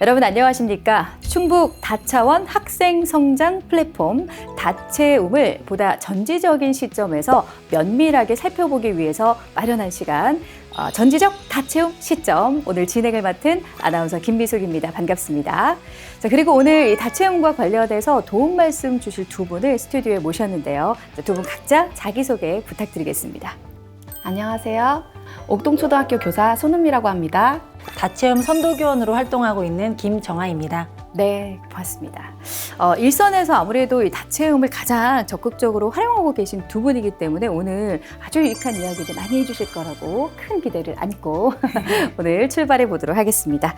여러분 안녕하십니까? 충북 다차원 학생성장 플랫폼 다채움을 보다 전지적인 시점에서 면밀하게 살펴보기 위해서 마련한 시간 전지적 다채움 시점, 오늘 진행을 맡은 아나운서 김미숙입니다. 반갑습니다. 자, 그리고 오늘 이 다채움과 관련해서 도움 말씀 주실 두 분을 스튜디오에 모셨는데요. 두 분 각자 자기소개 부탁드리겠습니다. 안녕하세요. 옥동초등학교 교사 손은미라고 합니다. 다채움 선도교원으로 활동하고 있는 김정아입니다. 네, 고맙습니다. 일선에서 아무래도 이 다채움을 가장 적극적으로 활용하고 계신 두 분이기 때문에 오늘 아주 유익한 이야기를 많이 해주실 거라고 큰 기대를 안고 오늘 출발해 보도록 하겠습니다.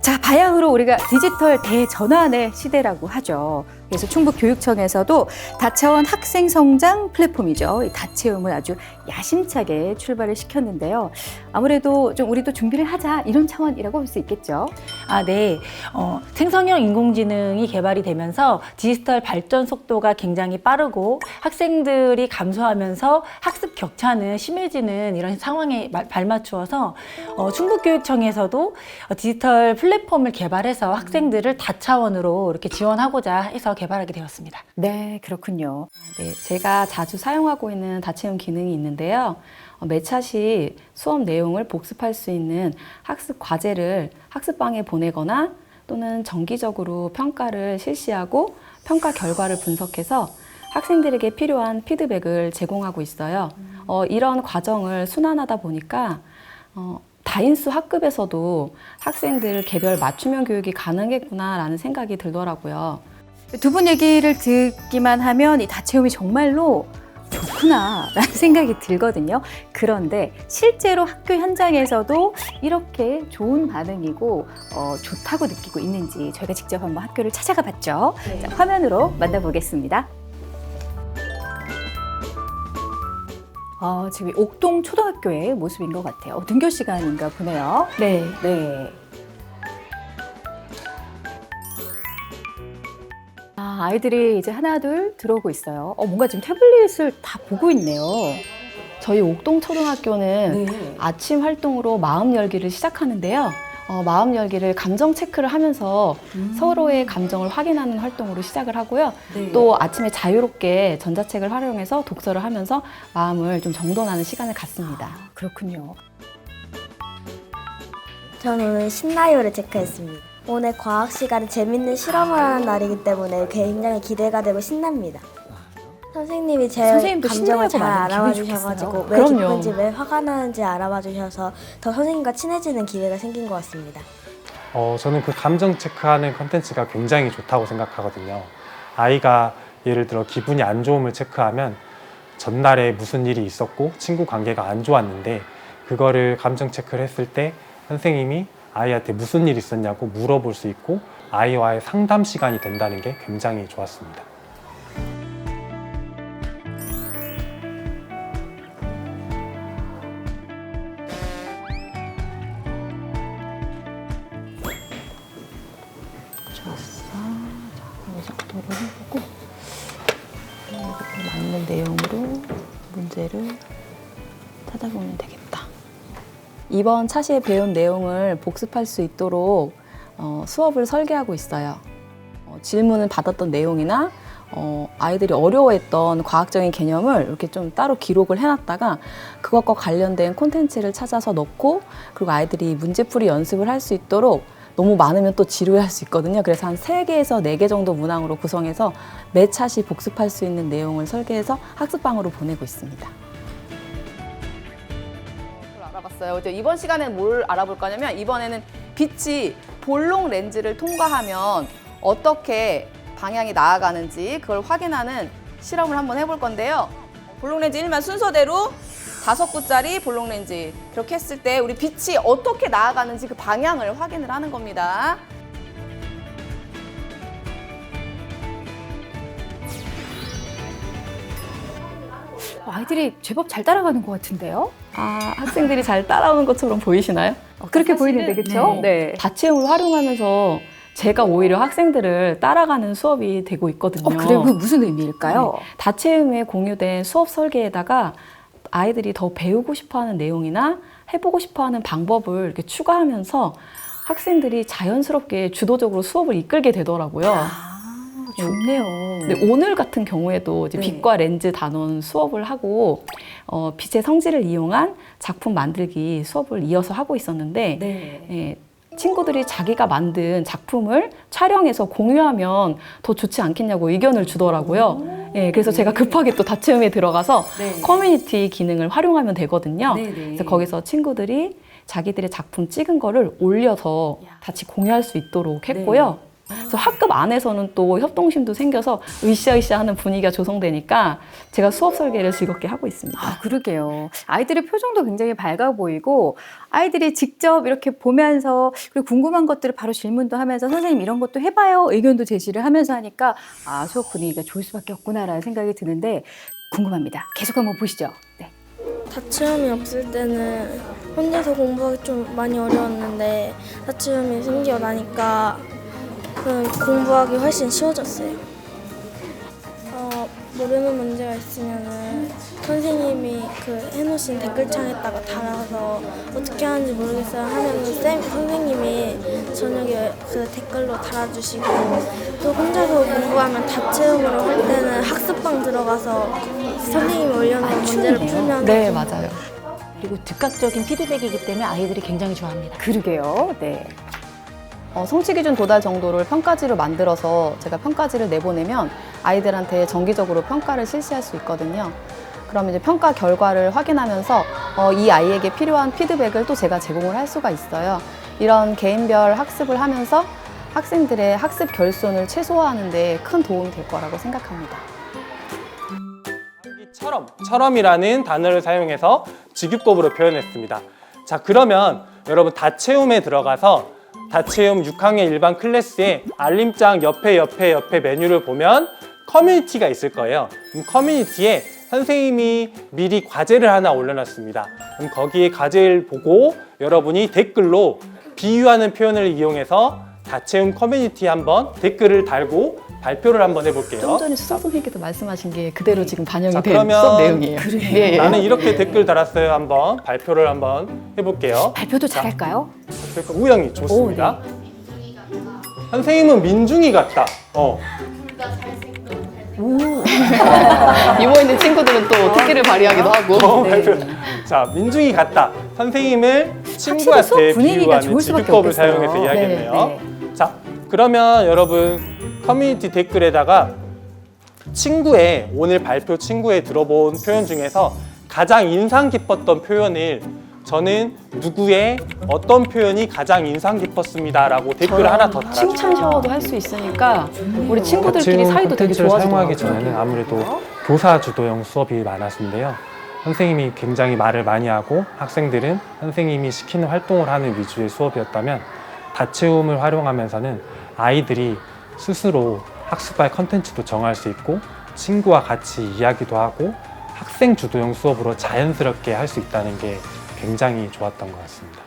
자, 바야흐로 우리가 디지털 대전환의 시대라고 하죠. 그래서 충북교육청에서도 다차원 학생성장 플랫폼이죠. 이 다채움을 아주 야심차게 출발을 시켰는데요. 아무래도 좀 우리도 준비를 하자 이런 차원이라고 볼 수 있겠죠. 네. 생성형 인공지능이 개발이 되면서 디지털 발전 속도가 굉장히 빠르고 학생들이 감소하면서 학습 격차는 심해지는 이런 상황에 발맞추어서 충북교육청에서도 디지털 플랫폼을 개발해서 학생들을 다차원으로 이렇게 지원하고자 해서 개발하게 되었습니다. 네, 그렇군요. 네, 제가 자주 사용하고 있는 다채움 기능이 있는데요. 매차시 수업 내용을 복습할 수 있는 학습 과제를 학습방에 보내거나 또는 정기적으로 평가를 실시하고 평가 결과를 분석해서 학생들에게 필요한 피드백을 제공하고 있어요. 이런 과정을 순환하다 보니까 다인수 학급에서도 학생들 개별 맞춤형 교육이 가능했구나라는 생각이 들더라고요. 두 분 얘기를 듣기만 하면 이 다채움이 정말로 좋구나라는 생각이 들거든요. 그런데 실제로 학교 현장에서도 이렇게 좋은 반응이고 좋다고 느끼고 있는지 저희가 직접 한번 학교를 찾아가 봤죠. 네. 자, 화면으로 만나보겠습니다. 지금 옥동 초등학교의 모습인 것 같아요. 등교 시간인가 보네요. 네. 네. 아이들이 이제 하나 둘 들어오고 있어요. 뭔가 지금 태블릿을 다 보고 있네요. 저희 옥동초등학교는 네. 아침 활동으로 마음 열기를 시작하는데요. 마음 열기를 감정 체크를 하면서 서로의 감정을 확인하는 활동으로 시작을 하고요. 네. 또 아침에 자유롭게 전자책을 활용해서 독서를 하면서 마음을 좀 정돈하는 시간을 갖습니다. 그렇군요. 저는 오늘 신나요를 체크했습니다. 오늘 과학 시간에 재밌는 실험을 하는 날이기 때문에 굉장히 기대가 되고 신납니다. 선생님이 제 선생님도 감정을 잘 신나요가 많이 알아봐 기분이 주셔가지고 좋겠어요. 왜 그럼요. 기쁜지 왜 화가 나는지 알아봐 주셔서 더 선생님과 친해지는 기회가 생긴 것 같습니다. 저는 그 감정 체크하는 컨텐츠가 굉장히 좋다고 생각하거든요. 아이가 예를 들어 기분이 안 좋음을 체크하면 전날에 무슨 일이 있었고 친구 관계가 안 좋았는데 그거를 감정 체크를 했을 때 선생님이 아이한테 무슨 일이 있었냐고 물어볼 수 있고 아이와의 상담 시간이 된다는 게 굉장히 좋았습니다. 맞는 내용으로 문제를 찾아보면 되겠다. 이번 차시에 배운 내용을 복습할 수 있도록 수업을 설계하고 있어요. 질문을 받았던 내용이나 아이들이 어려워했던 과학적인 개념을 이렇게 좀 따로 기록을 해놨다가 그것과 관련된 콘텐츠를 찾아서 넣고 그리고 아이들이 문제풀이 연습을 할 수 있도록 너무 많으면 또 지루해할 수 있거든요. 그래서 한 3개에서 4개 정도 문항으로 구성해서 매 차시 복습할 수 있는 내용을 설계해서 학습방으로 보내고 있습니다. 알아봤어요. 이제 이번 시간에는 뭘 알아볼 거냐면 이번에는 빛이 볼록 렌즈를 통과하면 어떻게 방향이 나아가는지 그걸 확인하는 실험을 한번 해볼 건데요. 볼록 렌즈 일반 순서대로 5구짜리 볼록 렌즈 이렇게 했을 때 우리 빛이 어떻게 나아가는지 그 방향을 확인을 하는 겁니다. 아이들이 제법 잘 따라가는 것 같은데요? 학생들이 잘 따라오는 것처럼 보이시나요? 그렇게 보이는데, 그렇죠? 네. 다채움을 활용하면서 제가 오히려 학생들을 따라가는 수업이 되고 있거든요. 그래요? 그게 무슨 의미일까요? 다채움에 공유된 수업 설계에다가 아이들이 더 배우고 싶어하는 내용이나 해보고 싶어하는 방법을 이렇게 추가하면서 학생들이 자연스럽게 주도적으로 수업을 이끌게 되더라고요. 좋네요. 근데 오늘 같은 경우에도 이제 네. 빛과 렌즈 단원 수업을 하고 빛의 성질을 이용한 작품 만들기 수업을 이어서 하고 있었는데 네. 예, 친구들이 자기가 만든 작품을 촬영해서 공유하면 더 좋지 않겠냐고 의견을 주더라고요. 예, 그래서 제가 급하게 또 다채움에 들어가서 네. 커뮤니티 기능을 활용하면 되거든요. 네, 네. 그래서 거기서 친구들이 자기들의 작품 찍은 거를 올려서 같이 공유할 수 있도록 했고요. 그래서 학급 안에서는 또 협동심도 생겨서 으쌰으쌰 하는 분위기가 조성되니까 제가 수업 설계를 즐겁게 하고 있습니다. 아, 그러게요. 아이들의 표정도 굉장히 밝아 보이고 아이들이 직접 이렇게 보면서 그리고 궁금한 것들을 바로 질문도 하면서 선생님 이런 것도 해봐요 의견도 제시를 하면서 하니까 아, 수업 분위기가 좋을 수밖에 없구나라는 생각이 드는데 궁금합니다. 계속 한번 보시죠. 네. 다채움이 없을 때는 혼자서 공부하기 좀 많이 어려웠는데 다채움이 생기고 나니까 공부하기 훨씬 쉬워졌어요. 모르는 문제가 있으면은 선생님이 해놓으신 댓글창에다가 달아서 어떻게 하는지 모르겠어요 하면은 선생님이 저녁에 그 댓글로 달아주시고 또 혼자서 공부하면 다채움으로 할 때는 학습방 들어가서 선생님이 올려놓은 문제를 풀면 네, 맞아요. 그리고 즉각적인 피드백이기 때문에 아이들이 굉장히 좋아합니다. 그러게요. 네. 성취기준 도달 정도를 평가지로 만들어서 제가 평가지를 내보내면 아이들한테 정기적으로 평가를 실시할 수 있거든요. 그럼 이제 평가 결과를 확인하면서 이 아이에게 필요한 피드백을 또 제가 제공을 할 수가 있어요. 이런 개인별 학습을 하면서 학생들의 학습 결손을 최소화하는 데 큰 도움이 될 거라고 생각합니다. 철험이라는 단어를 사용해서 직유법으로 표현했습니다. 자, 그러면 여러분 다채움에 들어가서 다채움 6학년 일반 클래스의 알림장 옆에 메뉴를 보면 커뮤니티가 있을 거예요. 커뮤니티에 선생님이 미리 과제를 하나 올려놨습니다. 그럼 거기에 과제를 보고 여러분이 댓글로 비유하는 표현을 이용해서 다채움 커뮤니티에 한번 댓글을 달고 발표를 한번 해볼게요. 좀 전에 수석 선생님께서 말씀하신 게 그대로 지금 반영이 자, 된 그러면 수업 내용이에요. 예, 예. 나는 이렇게 댓글 달았어요. 한번 발표를 한번 해볼게요. 발표도 잘할까요? 그러니까 우영이 좋습니다. 선생님은 민중이 같다. 유머 있는 친구들은 또 특기를 발휘하기도 하고. 발표. 자, 민중이 같다. 선생님을 수업 친구한테 분위기가 비유하는 좋을 수밖에 직유법을 없겠어요. 사용해서 이야기했네요. 네, 자, 그러면 여러분 커뮤니티 댓글에다가 오늘 발표 친구에 들어본 표현 중에서 가장 인상 깊었던 표현을 저는 누구의 어떤 표현이 가장 인상 깊었습니다 라고 댓글을 하나 더 달아주세요. 칭찬 샤워도 할 수 있으니까 우리 친구들끼리 사이도 되게 콘텐츠를 사용하기 좋아지더라고요. 전에는 아무래도 교사 주도형 수업이 많았는데요. 선생님이 굉장히 말을 많이 하고 학생들은 선생님이 시키는 활동을 하는 위주의 수업이었다면 다채움을 활용하면서는 아이들이 스스로 학습할 컨텐츠도 정할 수 있고 친구와 같이 이야기도 하고 학생 주도형 수업으로 자연스럽게 할 수 있다는 게 굉장히 좋았던 것 같습니다.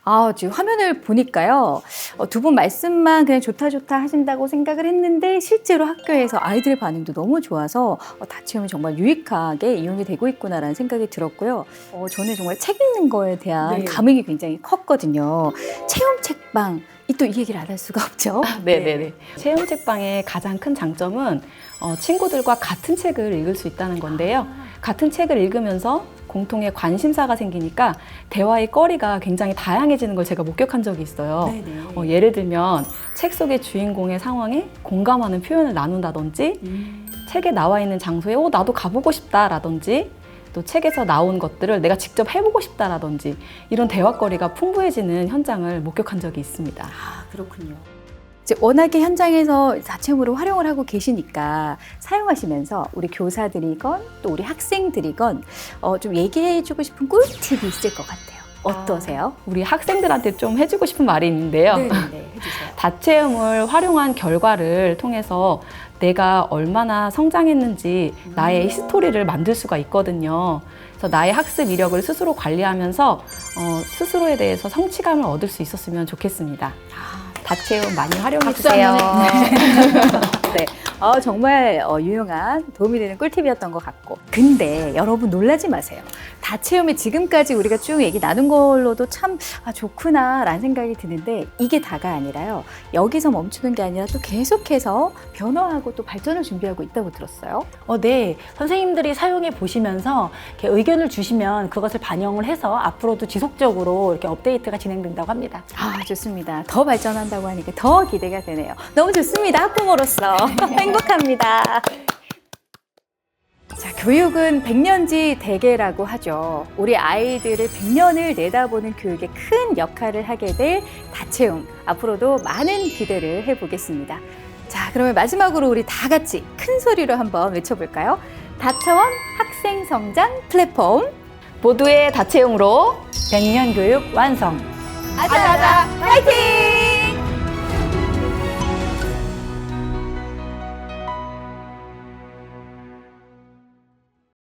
아, 지금 화면을 보니까요. 두 분 말씀만 그냥 좋다 하신다고 생각을 했는데 실제로 학교에서 아이들의 반응도 너무 좋아서 다채움이 정말 유익하게 이용이 되고 있구나라는 생각이 들었고요. 저는 정말 책 읽는 거에 대한 감흥이 굉장히 컸거든요. 체험 책방. 또 이 얘기를 안 할 수가 없죠. 네네네. 체험 책방의 가장 큰 장점은 친구들과 같은 책을 읽을 수 있다는 건데요. 같은 책을 읽으면서 공통의 관심사가 생기니까 대화의 거리가 굉장히 다양해지는 걸 제가 목격한 적이 있어요. 예를 들면 책 속의 주인공의 상황에 공감하는 표현을 나눈다든지 책에 나와 있는 장소에 나도 가보고 싶다라든지 또 책에서 나온 것들을 내가 직접 해보고 싶다라든지 이런 대화거리가 풍부해지는 현장을 목격한 적이 있습니다. 아, 그렇군요. 이제 워낙에 현장에서 다채움으로 활용을 하고 계시니까 사용하시면서 우리 교사들이건 또 우리 학생들이건 좀 얘기해주고 싶은 꿀팁이 있을 것 같아요. 어떠세요? 우리 학생들한테 좀 해주고 싶은 말이 있는데요. 네, 해주세요. 다채움을 활용한 결과를 통해서 내가 얼마나 성장했는지 나의 히스토리를 만들 수가 있거든요. 그래서 나의 학습 이력을 스스로 관리하면서 스스로에 대해서 성취감을 얻을 수 있었으면 좋겠습니다. 다채움 많이 활용해 주세요. 네. 정말 유용한 도움이 되는 꿀팁이었던 것 같고. 근데 여러분 놀라지 마세요. 다체험이 지금까지 우리가 쭉 얘기 나눈 걸로도 참 좋구나 라는 생각이 드는데 이게 다가 아니라요. 여기서 멈추는 게 아니라 또 계속해서 변화하고 또 발전을 준비하고 있다고 들었어요. 네. 선생님들이 사용해 보시면서 이렇게 의견을 주시면 그것을 반영을 해서 앞으로도 지속적으로 이렇게 업데이트가 진행된다고 합니다. 좋습니다. 더 발전한다고 하니까 더 기대가 되네요. 너무 좋습니다. 학부모로서 행복합니다. 자, 교육은 백년지 대계라고 하죠. 우리 아이들을 100년을 내다보는 교육에 큰 역할을 하게 될 다채움. 앞으로도 많은 기대를 해보겠습니다. 자, 그러면 마지막으로 우리 다 같이 큰 소리로 한번 외쳐볼까요? 다차원 학생 성장 플랫폼. 모두의 다채용으로 100년 교육 완성! 아자아자 파이팅!